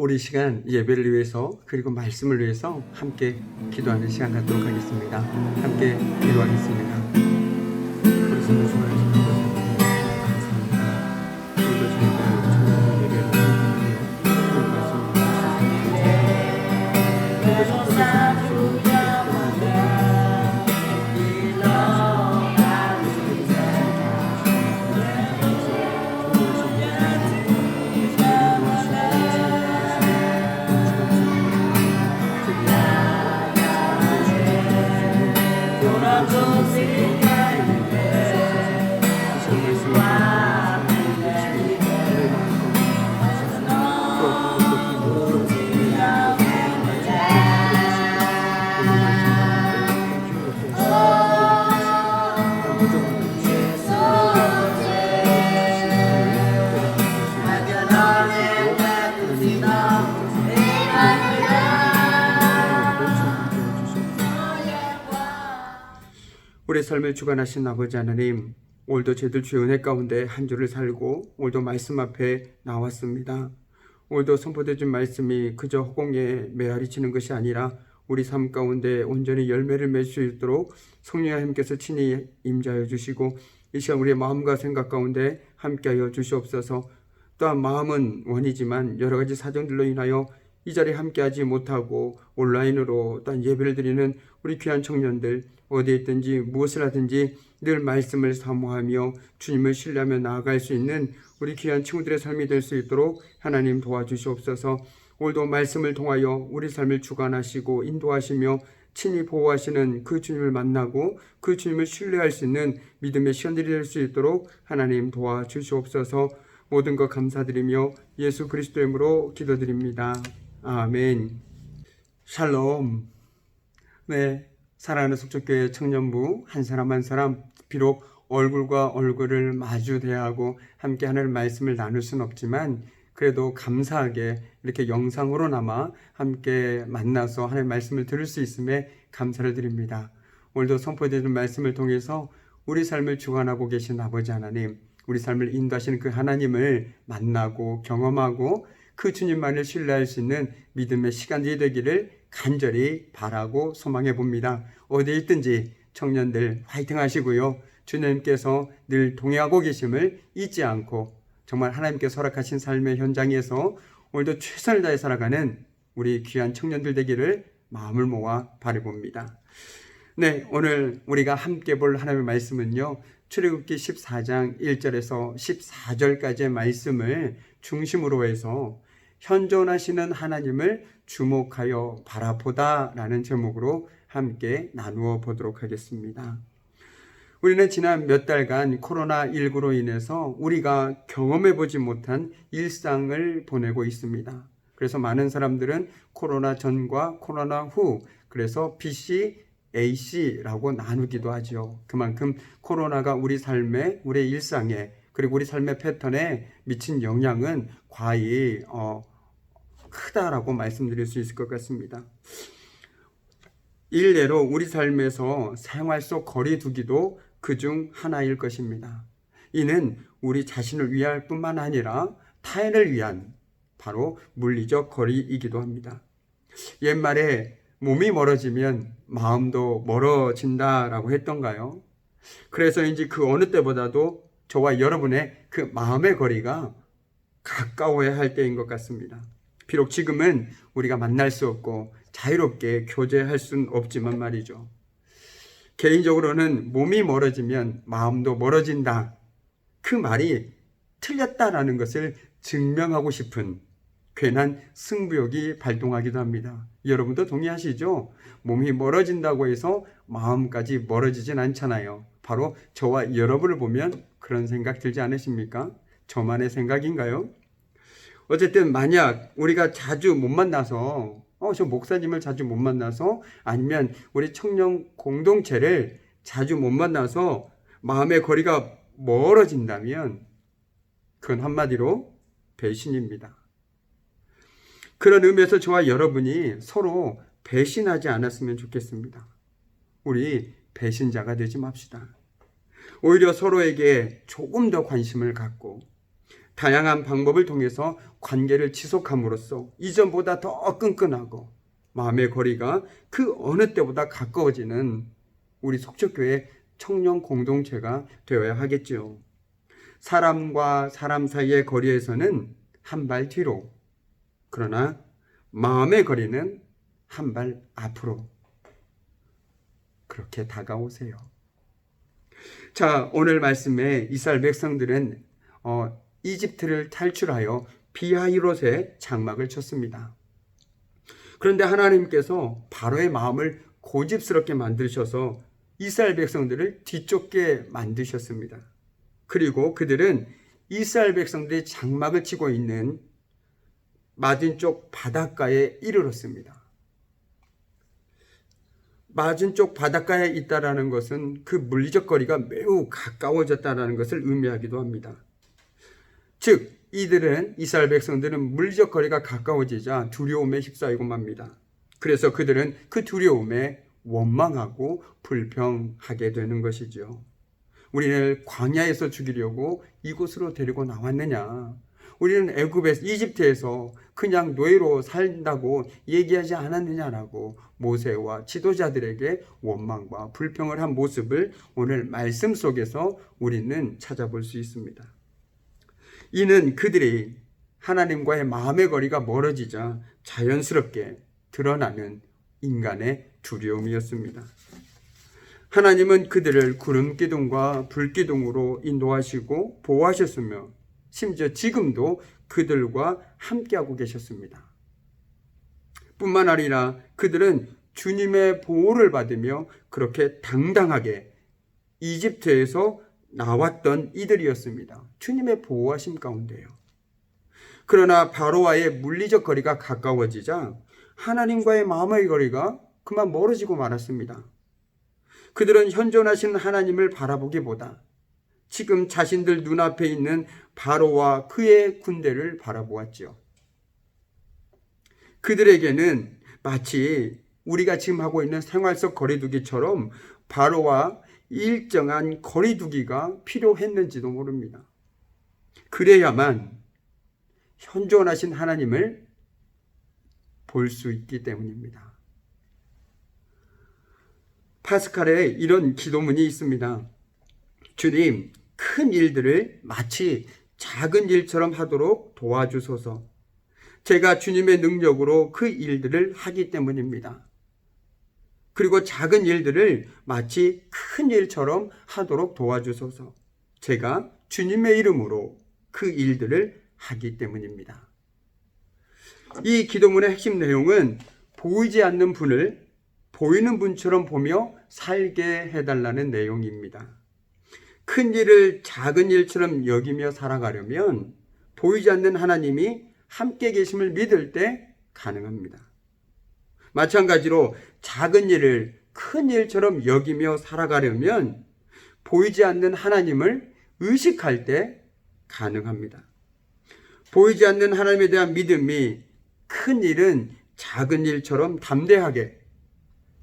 우리 시간 예배를 위해서 그리고 말씀을 위해서 함께 기도하는 시간 갖도록 하겠습니다. 함께 기도하겠습니다. 우리 손을 좋아하시는 것 감사합니다. 오늘도 저희가 청년 예배를 드리며 그 말씀을 우리 삶을 주관하신 아버지 하나님, 오늘도 저희들 주의 은혜 가운데 한 주를 살고 오늘도 말씀 앞에 나왔습니다. 오늘도 선포되어진 말씀이 그저 허공에 메아리치는 것이 아니라 우리 삶 가운데 온전히 열매를 맺을 수 있도록 성령 하나님께서 친히 임재하여 주시고 이 시간 우리의 마음과 생각 가운데 함께하여 주시옵소서. 또한 마음은 원이지만 여러 가지 사정들로 인하여 이 자리에 함께하지 못하고 온라인으로 또한 예배를 드리는 우리 귀한 청년들, 어디에 있든지 무엇을 하든지 늘 말씀을 사모하며 주님을 신뢰하며 나아갈 수 있는 우리 귀한 친구들의 삶이 될 수 있도록 하나님 도와주시옵소서. 오늘도 말씀을 통하여 우리 삶을 주관하시고 인도하시며 친히 보호하시는 그 주님을 만나고 그 주님을 신뢰할 수 있는 믿음의 시간들이 될 수 있도록 하나님 도와주시옵소서. 모든 것 감사드리며 예수 그리스도의 이름으로 기도드립니다. 아멘. 샬롬. 네, 사랑하는 속초교회 청년부 한 사람 한 사람, 비록 얼굴과 얼굴을 마주 대하고 함께 하나님의 말씀을 나눌 수는 없지만 그래도 감사하게 이렇게 영상으로나마 함께 만나서 하나님의 말씀을 들을 수 있음에 감사를 드립니다. 오늘도 선포되는 말씀을 통해서 우리 삶을 주관하고 계신 아버지 하나님, 우리 삶을 인도하시는 그 하나님을 만나고 경험하고 그 주님만을 신뢰할 수 있는 믿음의 시간이 되기를 간절히 바라고 소망해 봅니다. 어디에 있든지 청년들 화이팅 하시고요. 주님께서 늘 동행하고 계심을 잊지 않고 정말 하나님께서 허락하신 삶의 현장에서 오늘도 최선을 다해 살아가는 우리 귀한 청년들 되기를 마음을 모아 바라봅니다. 네, 오늘 우리가 함께 볼 하나님의 말씀은요, 출애굽기 14장 1절에서 14절까지의 말씀을 중심으로 해서 현존하시는 하나님을 주목하여 바라보다 라는 제목으로 함께 나누어 보도록 하겠습니다. 우리는 지난 몇 달간 코로나19로 인해서 우리가 경험해 보지 못한 일상을 보내고 있습니다. 그래서 많은 사람들은 코로나 전과 코로나 후, 그래서 BC, AC라고 나누기도 하죠. 그만큼 코로나가 우리 삶에, 우리 일상에, 그리고 우리 삶의 패턴에 미친 영향은 과히 크다라고 말씀드릴 수 있을 것 같습니다. 일례로 우리 삶에서 생활 속 거리 두기도 그중 하나일 것입니다. 이는 우리 자신을 위할 뿐만 아니라 타인을 위한 바로 물리적 거리이기도 합니다. 옛말에 몸이 멀어지면 마음도 멀어진다라고 했던가요? 그래서인지 그 어느 때보다도 저와 여러분의 그 마음의 거리가 가까워야 할 때인 것 같습니다. 비록 지금은 우리가 만날 수 없고 자유롭게 교제할 수는 없지만 말이죠. 개인적으로는 몸이 멀어지면 마음도 멀어진다. 그 말이 틀렸다라는 것을 증명하고 싶은 괜한 승부욕이 발동하기도 합니다. 여러분도 동의하시죠? 몸이 멀어진다고 해서 마음까지 멀어지진 않잖아요. 바로 저와 여러분을 보면 그런 생각 들지 않으십니까? 저만의 생각인가요? 어쨌든 만약 우리가 자주 못 만나서 저 목사님을 자주 못 만나서 아니면 우리 청년 공동체를 자주 못 만나서 마음의 거리가 멀어진다면 그건 한마디로 배신입니다. 그런 의미에서 저와 여러분이 서로 배신하지 않았으면 좋겠습니다. 우리 배신자가 되지 맙시다. 오히려 서로에게 조금 더 관심을 갖고 다양한 방법을 통해서 관계를 지속함으로써 이전보다 더 끈끈하고 마음의 거리가 그 어느 때보다 가까워지는 우리 속초교회 청년 공동체가 되어야 하겠지요. 사람과 사람 사이의 거리에서는 한 발 뒤로, 그러나 마음의 거리는 한 발 앞으로 그렇게 다가오세요. 자, 오늘 말씀에 이스라엘 백성들은 이집트를 탈출하여 비하히롯에 장막을 쳤습니다. 그런데 하나님께서 바로의 마음을 고집스럽게 만드셔서 이스라엘 백성들을 뒤쫓게 만드셨습니다. 그리고 그들은 이스라엘 백성들이 장막을 치고 있는 맞은쪽 바닷가에 이르렀습니다. 맞은쪽 바닷가에 있다라는 것은 그 물리적 거리가 매우 가까워졌다는 것을 의미하기도 합니다. 즉 이들은 이스라엘 백성들은 물리적 거리가 가까워지자 두려움에 휩싸이고 맙니다. 그래서 그들은 그 두려움에 원망하고 불평하게 되는 것이죠. 우리를 광야에서 죽이려고 이곳으로 데리고 나왔느냐? 우리는 애굽에서 이집트에서 그냥 노예로 살다고 얘기하지 않았느냐라고 모세와 지도자들에게 원망과 불평을 한 모습을 오늘 말씀 속에서 우리는 찾아볼 수 있습니다. 이는 그들이 하나님과의 마음의 거리가 멀어지자 자연스럽게 드러나는 인간의 두려움이었습니다. 하나님은 그들을 구름 기둥과 불 기둥으로 인도하시고 보호하셨으며 심지어 지금도 그들과 함께하고 계셨습니다. 뿐만 아니라 그들은 주님의 보호를 받으며 그렇게 당당하게 이집트에서 나왔던 이들이었습니다. 주님의 보호하심 가운데요. 그러나 바로와의 물리적 거리가 가까워지자 하나님과의 마음의 거리가 그만 멀어지고 말았습니다. 그들은 현존하신 하나님을 바라보기보다 지금 자신들 눈앞에 있는 바로와 그의 군대를 바라보았지요. 그들에게는 마치 우리가 지금 하고 있는 생활 속 거리두기처럼 바로와 일정한 거리두기가 필요했는지도 모릅니다. 그래야만 현존하신 하나님을 볼 수 있기 때문입니다. 파스칼에 이런 기도문이 있습니다. 주님, 큰 일들을 마치 작은 일처럼 하도록 도와주소서. 제가 주님의 능력으로 그 일들을 하기 때문입니다. 그리고 작은 일들을 마치 큰 일처럼 하도록 도와주소서. 제가 주님의 이름으로 그 일들을 하기 때문입니다. 이 기도문의 핵심 내용은 보이지 않는 분을 보이는 분처럼 보며 살게 해달라는 내용입니다. 큰 일을 작은 일처럼 여기며 살아가려면 보이지 않는 하나님이 함께 계심을 믿을 때 가능합니다. 마찬가지로 작은 일을 큰 일처럼 여기며 살아가려면 보이지 않는 하나님을 의식할 때 가능합니다. 보이지 않는 하나님에 대한 믿음이 큰 일은 작은 일처럼 담대하게,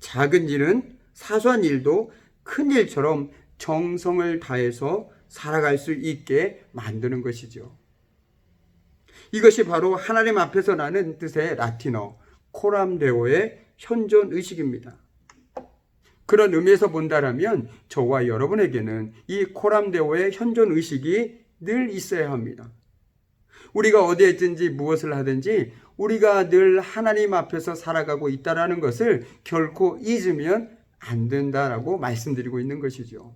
작은 일은 사소한 일도 큰 일처럼 정성을 다해서 살아갈 수 있게 만드는 것이죠. 이것이 바로 하나님 앞에서 나는 뜻의 라틴어 코람데오의 현존 의식입니다. 그런 의미에서 본다라면 저와 여러분에게는 이 코람데오의 현존 의식이 늘 있어야 합니다. 우리가 어디에 있든지 무엇을 하든지 우리가 늘 하나님 앞에서 살아가고 있다는 것을 결코 잊으면 안 된다라고 말씀드리고 있는 것이죠.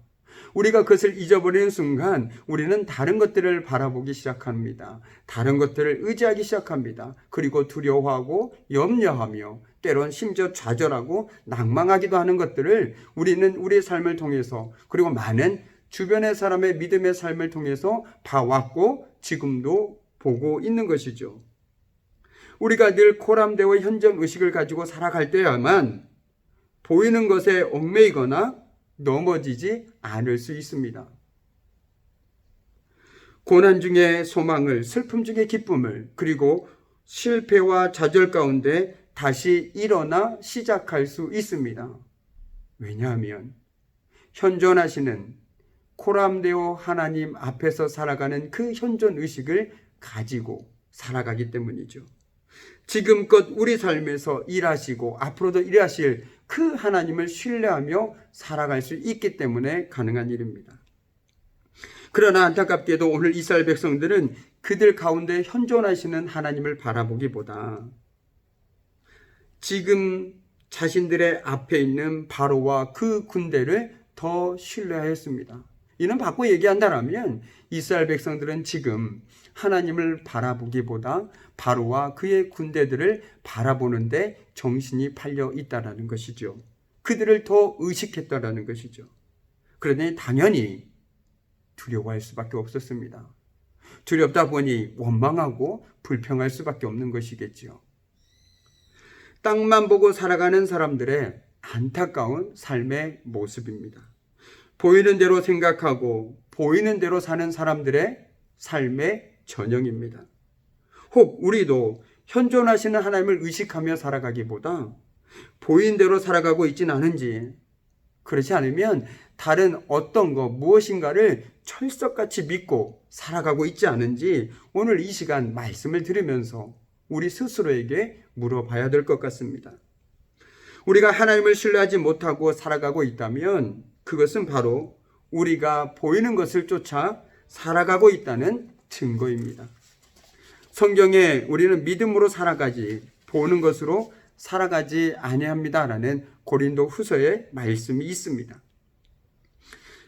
우리가 그것을 잊어버리는 순간 우리는 다른 것들을 바라보기 시작합니다. 다른 것들을 의지하기 시작합니다. 그리고 두려워하고 염려하며 때론 심지어 좌절하고 낭망하기도 하는 것들을 우리는 우리의 삶을 통해서 그리고 많은 주변의 사람의 믿음의 삶을 통해서 봐왔고 지금도 보고 있는 것이죠. 우리가 늘 코람데오의 현존 의식을 가지고 살아갈 때야만 보이는 것에 얽매이거나 넘어지지 않을 수 있습니다. 고난 중에 소망을, 슬픔 중에 기쁨을, 그리고 실패와 좌절 가운데 다시 일어나 시작할 수 있습니다. 왜냐하면 현존하시는 코람데오 하나님 앞에서 살아가는 그 현존 의식을 가지고 살아가기 때문이죠. 지금껏 우리 삶에서 일하시고 앞으로도 일하실 그 하나님을 신뢰하며 살아갈 수 있기 때문에 가능한 일입니다. 그러나 안타깝게도 오늘 이스라엘 백성들은 그들 가운데 현존하시는 하나님을 바라보기보다 지금 자신들의 앞에 있는 바로와 그 군대를 더 신뢰하였습니다. 이는 바꿔 얘기한다면 이스라엘 백성들은 지금 하나님을 바라보기보다 바로와 그의 군대들을 바라보는데 정신이 팔려 있다라는 것이죠. 그들을 더 의식했다라는 것이죠. 그러니 당연히 두려워할 수밖에 없었습니다. 두렵다 보니 원망하고 불평할 수밖에 없는 것이겠지요. 땅만 보고 살아가는 사람들의 안타까운 삶의 모습입니다. 보이는 대로 생각하고 보이는 대로 사는 사람들의 삶의 전형입니다. 혹 우리도 현존하시는 하나님을 의식하며 살아가기보다 보이는 대로 살아가고 있지는 않은지, 그렇지 않으면 다른 어떤 것 무엇인가를 철석같이 믿고 살아가고 있지 않은지 오늘 이 시간 말씀을 들으면서 우리 스스로에게 물어봐야 될 것 같습니다. 우리가 하나님을 신뢰하지 못하고 살아가고 있다면 그것은 바로 우리가 보이는 것을 쫓아 살아가고 있다는 증거입니다. 성경에 우리는 믿음으로 살아가지 보는 것으로 살아가지 아니합니다라는 고린도 후서의 말씀이 있습니다.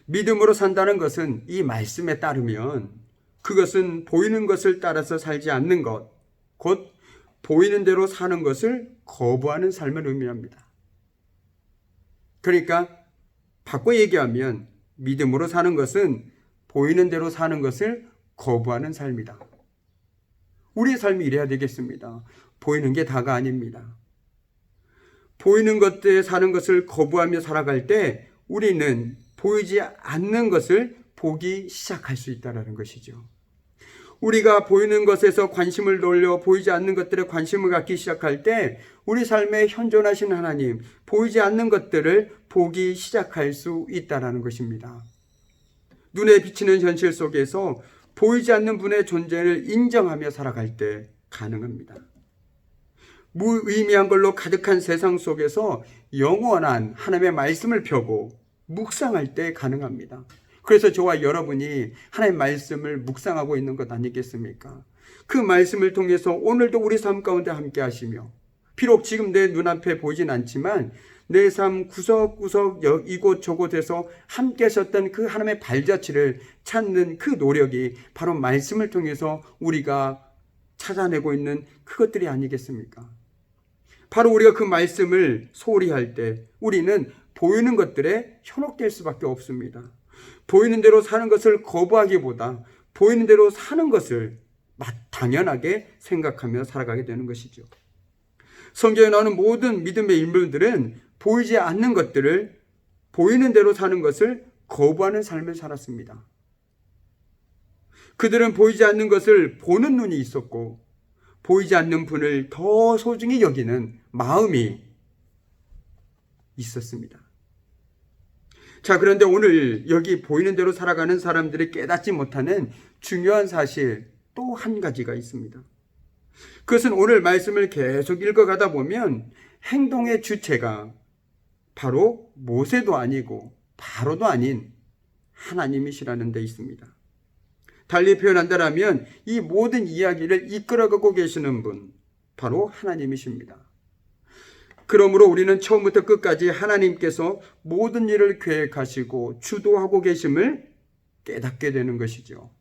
믿음으로 산다는 것은 이 말씀에 따르면 그것은 보이는 것을 따라서 살지 않는 것, 곧 보이는 대로 사는 것을 거부하는 삶을 의미합니다. 그러니까 바꿔 얘기하면 믿음으로 사는 것은 보이는 대로 사는 것을 거부하는 삶이다. 우리의 삶이 이래야 되겠습니다. 보이는 게 다가 아닙니다. 보이는 것들에 사는 것을 거부하며 살아갈 때 우리는 보이지 않는 것을 보기 시작할 수 있다는 것이죠. 우리가 보이는 것에서 관심을 돌려 보이지 않는 것들에 관심을 갖기 시작할 때 우리 삶에 현존하신 하나님, 보이지 않는 것들을 보기 시작할 수 있다는 것입니다. 눈에 비치는 현실 속에서 보이지 않는 분의 존재를 인정하며 살아갈 때 가능합니다. 무의미한 걸로 가득한 세상 속에서 영원한 하나님의 말씀을 펴고 묵상할 때 가능합니다. 그래서 저와 여러분이 하나님의 말씀을 묵상하고 있는 것 아니겠습니까? 그 말씀을 통해서 오늘도 우리 삶 가운데 함께 하시며 비록 지금 내 눈앞에 보이진 않지만 내 삶 구석구석 이곳 저곳에서 함께 하셨던 그 하나님의 발자취를 찾는 그 노력이 바로 말씀을 통해서 우리가 찾아내고 있는 그것들이 아니겠습니까? 바로 우리가 그 말씀을 소홀히 할 때 우리는 보이는 것들에 현혹될 수밖에 없습니다. 보이는 대로 사는 것을 거부하기보다 보이는 대로 사는 것을 당연하게 생각하며 살아가게 되는 것이죠. 성경에 나오는 모든 믿음의 인물들은 보이지 않는 것들을 보이는 대로 사는 것을 거부하는 삶을 살았습니다. 그들은 보이지 않는 것을 보는 눈이 있었고 보이지 않는 분을 더 소중히 여기는 마음이 있었습니다. 자, 그런데 오늘 여기 보이는 대로 살아가는 사람들이 깨닫지 못하는 중요한 사실 또 한 가지가 있습니다. 그것은 오늘 말씀을 계속 읽어가다 보면 행동의 주체가 바로 모세도 아니고 바로도 아닌 하나님이시라는 데 있습니다. 달리 표현한다면 이 모든 이야기를 이끌어가고 계시는 분, 바로 하나님이십니다. 그러므로 우리는 처음부터 끝까지 하나님께서 모든 일을 계획하시고 주도하고 계심을 깨닫게 되는 것이죠.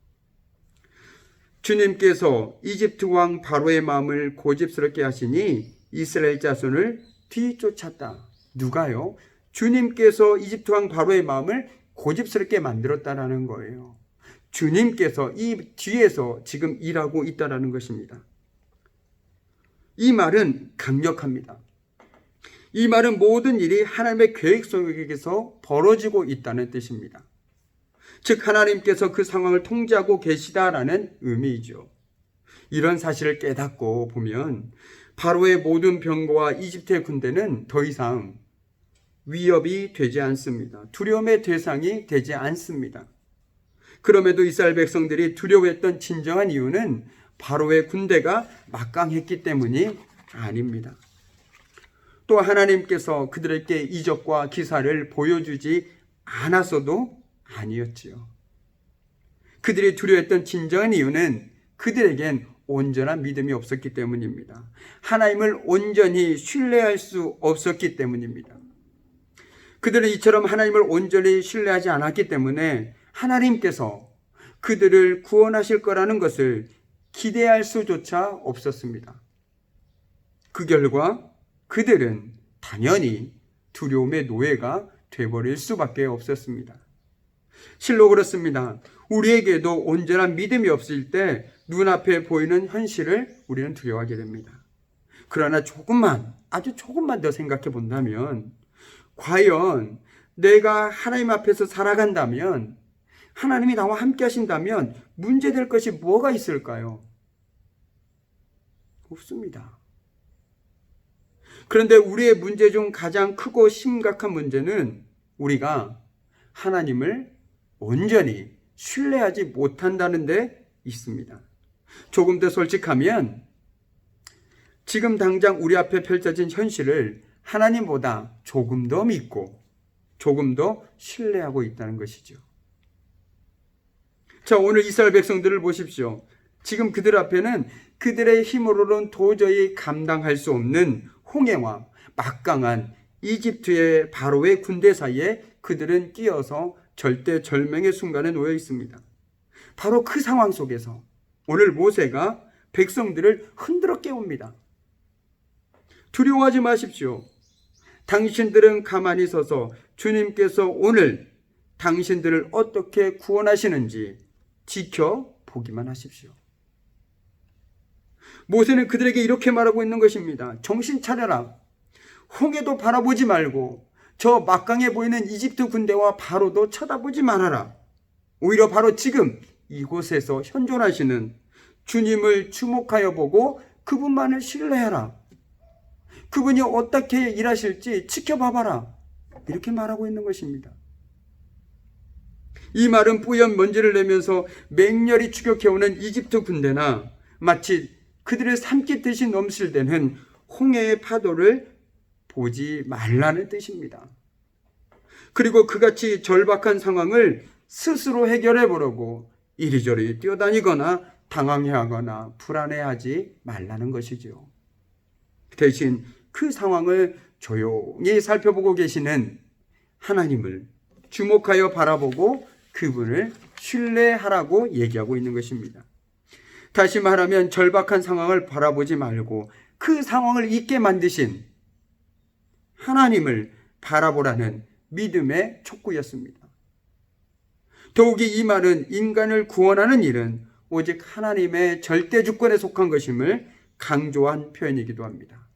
주님께서 이집트 왕 바로의 마음을 고집스럽게 하시니 이스라엘 자손을 뒤쫓았다. 누가요? 주님께서 이집트 왕 바로의 마음을 고집스럽게 만들었다라는 거예요. 주님께서 이 뒤에서 지금 일하고 있다라는 것입니다. 이 말은 강력합니다. 이 말은 모든 일이 하나님의 계획 속에서 벌어지고 있다는 뜻입니다. 즉 하나님께서 그 상황을 통제하고 계시다라는 의미이죠. 이런 사실을 깨닫고 보면 바로의 모든 병거와 이집트의 군대는 더 이상 위협이 되지 않습니다. 두려움의 대상이 되지 않습니다. 그럼에도 이스라엘 백성들이 두려워했던 진정한 이유는 바로의 군대가 막강했기 때문이 아닙니다. 또 하나님께서 그들에게 이적과 기사를 보여주지 않았어도 아니었지요. 그들이 두려워했던 진정한 이유는 그들에겐 온전한 믿음이 없었기 때문입니다. 하나님을 온전히 신뢰할 수 없었기 때문입니다. 그들은 이처럼 하나님을 온전히 신뢰하지 않았기 때문에 하나님께서 그들을 구원하실 거라는 것을 기대할 수조차 없었습니다. 그 결과 그들은 당연히 두려움의 노예가 되어버릴 수밖에 없었습니다. 실로 그렇습니다. 우리에게도 온전한 믿음이 없을 때 눈앞에 보이는 현실을 우리는 두려워하게 됩니다. 그러나 아주 조금만 더 생각해 본다면, 과연 내가 하나님 앞에서 살아간다면, 하나님이 나와 함께 하신다면 문제될 것이 뭐가 있을까요? 없습니다. 그런데 우리의 문제 중 가장 크고 심각한 문제는 우리가 하나님을 온전히 신뢰하지 못한다는 데 있습니다. 조금 더 솔직하면 지금 당장 우리 앞에 펼쳐진 현실을 하나님보다 조금 더 믿고 조금 더 신뢰하고 있다는 것이죠. 자, 오늘 이스라엘 백성들을 보십시오. 지금 그들 앞에는 그들의 힘으로는 도저히 감당할 수 없는 홍해와 막강한 이집트의 바로의 군대 사이에 그들은 끼어서 절대절명의 순간에 놓여 있습니다. 바로 그 상황 속에서 오늘 모세가 백성들을 흔들어 깨웁니다. 두려워하지 마십시오. 당신들은 가만히 서서 주님께서 오늘 당신들을 어떻게 구원하시는지 지켜보기만 하십시오. 모세는 그들에게 이렇게 말하고 있는 것입니다. 정신 차려라. 홍해도 바라보지 말고 저 막강해 보이는 이집트 군대와 바로도 쳐다보지 말아라. 오히려 바로 지금 이곳에서 현존하시는 주님을 주목하여 보고 그분만을 신뢰하라. 그분이 어떻게 일하실지 지켜봐봐라. 이렇게 말하고 있는 것입니다. 이 말은 뿌연 먼지를 내면서 맹렬히 추격해오는 이집트 군대나 마치 그들을 삼키듯이 넘실대는 홍해의 파도를 보지 말라는 뜻입니다. 그리고 그같이 절박한 상황을 스스로 해결해 보려고 이리저리 뛰어다니거나 당황해하거나 불안해하지 말라는 것이죠. 대신 그 상황을 조용히 살펴보고 계시는 하나님을 주목하여 바라보고 그분을 신뢰하라고 얘기하고 있는 것입니다. 다시 말하면 절박한 상황을 바라보지 말고 그 상황을 잊게 만드신 하나님을 바라보라는 믿음의 촉구였습니다. 더욱이 이 말은 인간을 구원하는 일은 오직 하나님의 절대 주권에 속한 것임을 강조한 표현이기도 합니다.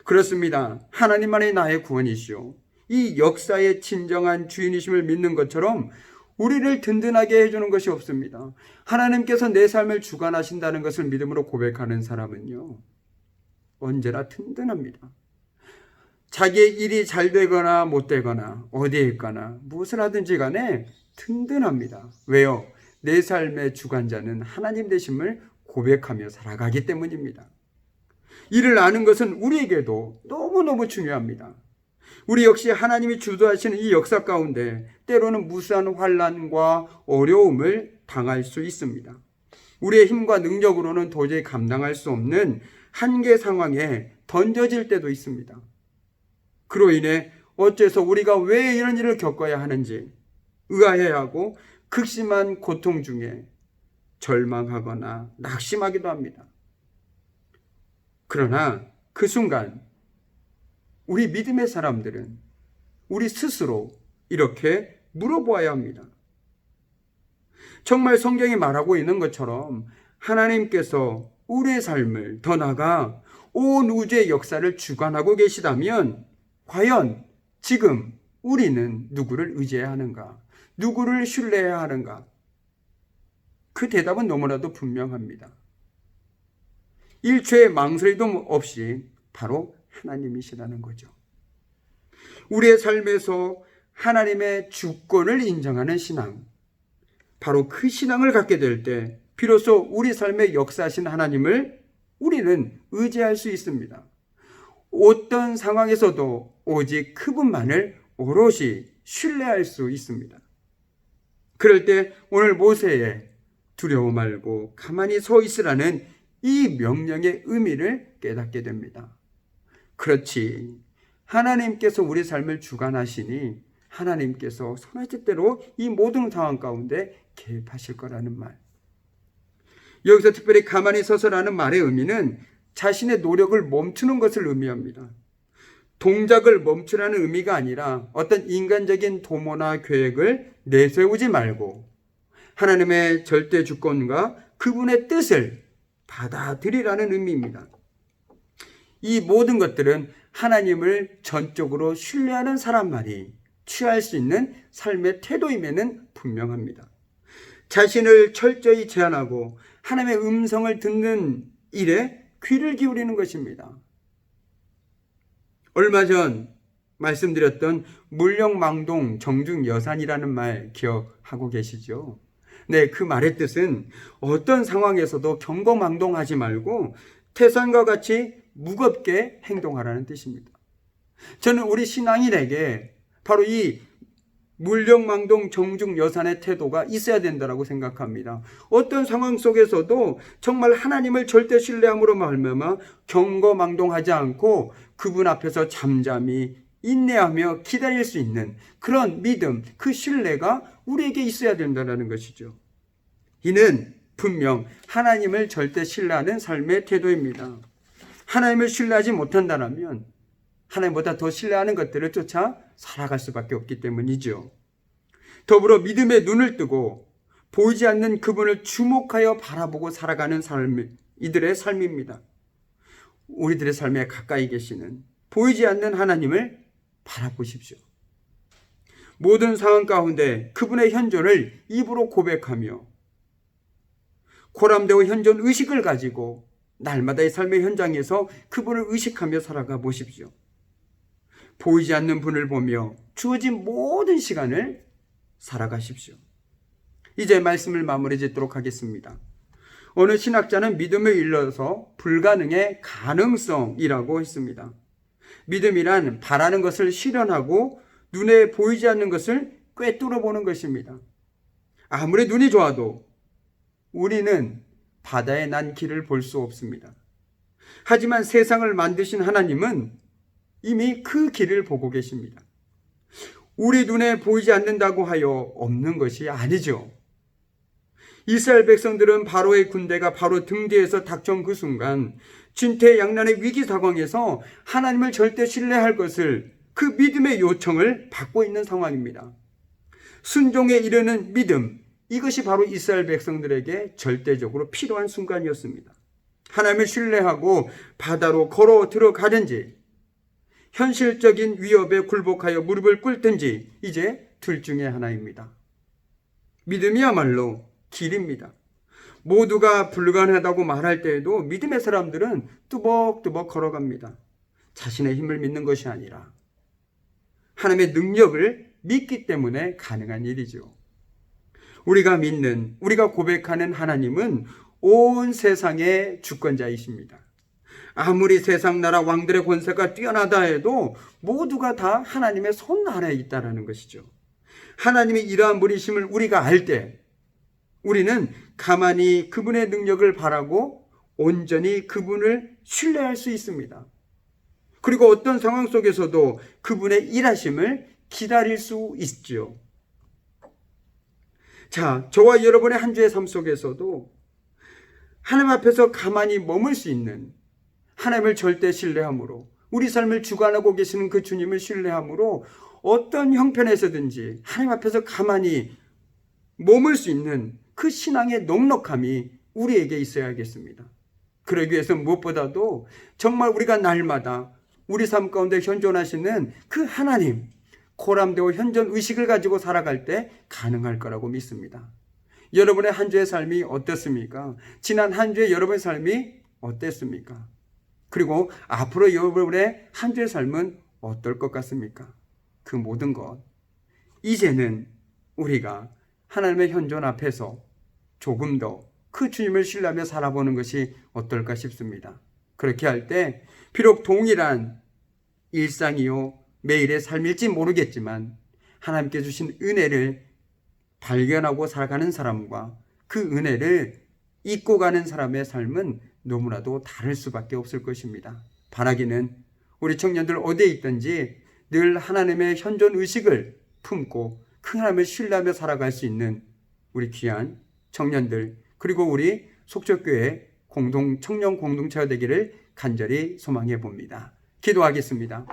그렇습니다. 하나님만이 나의 구원이시오. 이 역사의 진정한 주인이심을 믿는 것처럼 우리를 든든하게 해주는 것이 없습니다. 하나님께서 내 삶을 주관하신다는 것을 믿음으로 고백하는 사람은요, 언제나 든든합니다. 자기의 일이 잘 되거나 못 되거나 어디에 있거나 무엇을 하든지 간에 든든합니다. 왜요? 내 삶의 주관자는 하나님 되심을 고백하며 살아가기 때문입니다. 이를 아는 것은 우리에게도 너무너무 중요합니다. 우리 역시 하나님이 주도하시는 이 역사 가운데 때로는 무수한 환난과 어려움을 당할 수 있습니다. 우리의 힘과 능력으로는 도저히 감당할 수 없는 한계 상황에 던져질 때도 있습니다. 그로 인해 어째서 우리가 왜 이런 일을 겪어야 하는지 의아해하고 극심한 고통 중에 절망하거나 낙심하기도 합니다. 그러나 그 순간 우리 믿음의 사람들은 우리 스스로 이렇게 물어보아야 합니다. 정말 성경이 말하고 있는 것처럼 하나님께서 우리의 삶을 더 나아가 온 우주의 역사를 주관하고 계시다면 과연 지금 우리는 누구를 의지해야 하는가? 누구를 신뢰해야 하는가? 그 대답은 너무나도 분명합니다. 일초의 망설임도 없이 바로 하나님이시라는 거죠. 우리의 삶에서 하나님의 주권을 인정하는 신앙, 바로 그 신앙을 갖게 될 때 비로소 우리 삶에 역사하신 하나님을 우리는 의지할 수 있습니다. 어떤 상황에서도 오직 그분만을 오롯이 신뢰할 수 있습니다. 그럴 때 오늘 모세의 두려워 말고 가만히 서 있으라는 이 명령의 의미를 깨닫게 됩니다. 그렇지, 하나님께서 우리 삶을 주관하시니 하나님께서 선하실 대로 이 모든 상황 가운데 개입하실 거라는 말. 여기서 특별히 가만히 서서라는 말의 의미는 자신의 노력을 멈추는 것을 의미합니다. 동작을 멈추라는 의미가 아니라 어떤 인간적인 도모나 계획을 내세우지 말고 하나님의 절대 주권과 그분의 뜻을 받아들이라는 의미입니다. 이 모든 것들은 하나님을 전적으로 신뢰하는 사람만이 취할 수 있는 삶의 태도임에는 분명합니다. 자신을 철저히 제한하고 하나님의 음성을 듣는 일에 귀를 기울이는 것입니다. 얼마 전 말씀드렸던 물령망동 정중여산이라는 말 기억하고 계시죠? 네, 그 말의 뜻은 어떤 상황에서도 경거망동하지 말고 태산과 같이 무겁게 행동하라는 뜻입니다. 저는 우리 신앙인에게 바로 이 물령망동 정중여산의 태도가 있어야 된다고 생각합니다. 어떤 상황 속에서도 정말 하나님을 절대 신뢰함으로 말미암아 경거망동하지 않고 그분 앞에서 잠잠히 인내하며 기다릴 수 있는 그런 믿음, 그 신뢰가 우리에게 있어야 된다는 것이죠. 이는 분명 하나님을 절대 신뢰하는 삶의 태도입니다. 하나님을 신뢰하지 못한다면 하나님보다 더 신뢰하는 것들을 쫓아 살아갈 수밖에 없기 때문이죠. 더불어 믿음의 눈을 뜨고 보이지 않는 그분을 주목하여 바라보고 살아가는 삶이 이들의 삶입니다. 우리들의 삶에 가까이 계시는 보이지 않는 하나님을 바라보십시오. 모든 상황 가운데 그분의 현존을 입으로 고백하며 코람되고 현존 의식을 가지고 날마다의 삶의 현장에서 그분을 의식하며 살아가 보십시오. 보이지 않는 분을 보며 주어진 모든 시간을 살아가십시오. 이제 말씀을 마무리 짓도록 하겠습니다. 어느 신학자는 믿음을 일러서 불가능의 가능성이라고 했습니다. 믿음이란 바라는 것을 실현하고 눈에 보이지 않는 것을 꿰뚫어 보는 것입니다. 아무리 눈이 좋아도 우리는 바다의 난 길을 볼 수 없습니다. 하지만 세상을 만드신 하나님은 이미 그 길을 보고 계십니다. 우리 눈에 보이지 않는다고 하여 없는 것이 아니죠. 이스라엘 백성들은 바로의 군대가 바로 등 뒤에서 닥쳐온 그 순간 진퇴양난의 위기 상황에서 하나님을 절대 신뢰할 것을 그 믿음의 요청을 받고 있는 상황입니다. 순종에 이르는 믿음, 이것이 바로 이스라엘 백성들에게 절대적으로 필요한 순간이었습니다. 하나님을 신뢰하고 바다로 걸어 들어가든지 현실적인 위협에 굴복하여 무릎을 꿇든지 이제 둘 중에 하나입니다. 믿음이야말로 길입니다. 모두가 불가능하다고 말할 때에도 믿음의 사람들은 뚜벅뚜벅 걸어갑니다. 자신의 힘을 믿는 것이 아니라 하나님의 능력을 믿기 때문에 가능한 일이죠. 우리가 믿는, 우리가 고백하는 하나님은 온 세상의 주권자이십니다. 아무리 세상 나라 왕들의 권세가 뛰어나다 해도 모두가 다 하나님의 손 아래에 있다는 것이죠. 하나님이 이러한 분이심을 우리가 알 때 우리는 가만히 그분의 능력을 바라고 온전히 그분을 신뢰할 수 있습니다. 그리고 어떤 상황 속에서도 그분의 일하심을 기다릴 수 있죠. 자, 저와 여러분의 한 주의 삶 속에서도 하나님 앞에서 가만히 머물 수 있는, 하나님을 절대 신뢰함으로, 우리 삶을 주관하고 계시는 그 주님을 신뢰함으로 어떤 형편에서든지 하나님 앞에서 가만히 머물 수 있는 그 신앙의 넉넉함이 우리에게 있어야겠습니다. 그러기 위해서 무엇보다도 정말 우리가 날마다 우리 삶 가운데 현존하시는 그 하나님, 코람되고 현존 의식을 가지고 살아갈 때 가능할 거라고 믿습니다. 여러분의 한 주의 삶이 어떻습니까? 지난 한 주의 여러분의 삶이 어땠습니까? 그리고 앞으로 여러분의 한 주의 삶은 어떨 것 같습니까? 그 모든 것, 이제는 우리가 하나님의 현존 앞에서 조금 더 그 주님을 신뢰하며 살아보는 것이 어떨까 싶습니다. 그렇게 할 때 비록 동일한 일상이요 매일의 삶일지 모르겠지만 하나님께 주신 은혜를 발견하고 살아가는 사람과 그 은혜를 잊고 가는 사람의 삶은 너무나도 다를 수밖에 없을 것입니다. 바라기는 우리 청년들 어디에 있든지 늘 하나님의 현존 의식을 품고 그 하나님을 신뢰하며 살아갈 수 있는 우리 귀한 청년들 그리고 우리 속적교회 청년 공동체가 되기를 간절히 소망해 봅니다. 기도하겠습니다.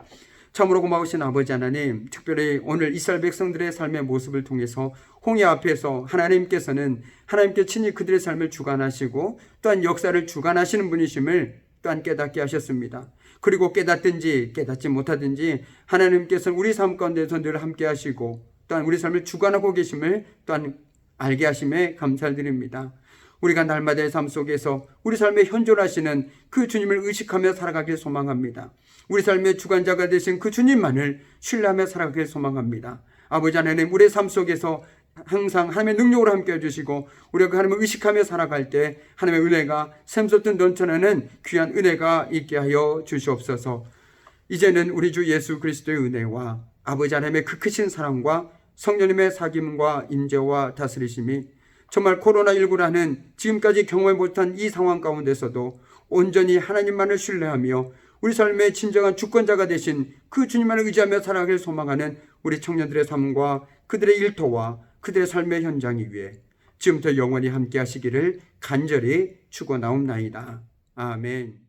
참으로 고마우신 아버지 하나님, 특별히 오늘 이스라엘 백성들의 삶의 모습을 통해서 홍해 앞에서 하나님께서는 하나님께 친히 그들의 삶을 주관하시고 또한 역사를 주관하시는 분이심을 또한 깨닫게 하셨습니다. 그리고 깨닫든지 깨닫지 못하든지 하나님께서는 우리 삶 가운데서 늘 함께 하시고 또한 우리 삶을 주관하고 계심을 또한 알게 하심에 감사드립니다. 우리가 날마다의 삶 속에서 우리 삶에 현존하시는 그 주님을 의식하며 살아가길 소망합니다. 우리 삶의 주관자가 되신 그 주님만을 신뢰하며 살아가길 소망합니다. 아버지 하나님, 우리의 삶 속에서 항상 하나님의 능력으로 함께 해주시고 우리가 하나님을 의식하며 살아갈 때 하나님의 은혜가 샘솟듯 넘쳐나는 귀한 은혜가 있게 하여 주시옵소서. 이제는 우리 주 예수 그리스도의 은혜와 아버지 하나님의 그 크신 사랑과 성령님의 사귐과 임재와 다스리심이 정말 코로나19라는 지금까지 경험해 못한 이 상황 가운데서도 온전히 하나님만을 신뢰하며 우리 삶의 진정한 주권자가 되신 그 주님만을 의지하며 살아가길 소망하는 우리 청년들의 삶과 그들의 일터와 그들의 삶의 현장이 위해 지금부터 영원히 함께 하시기를 간절히 축원하옵나이다. 아멘.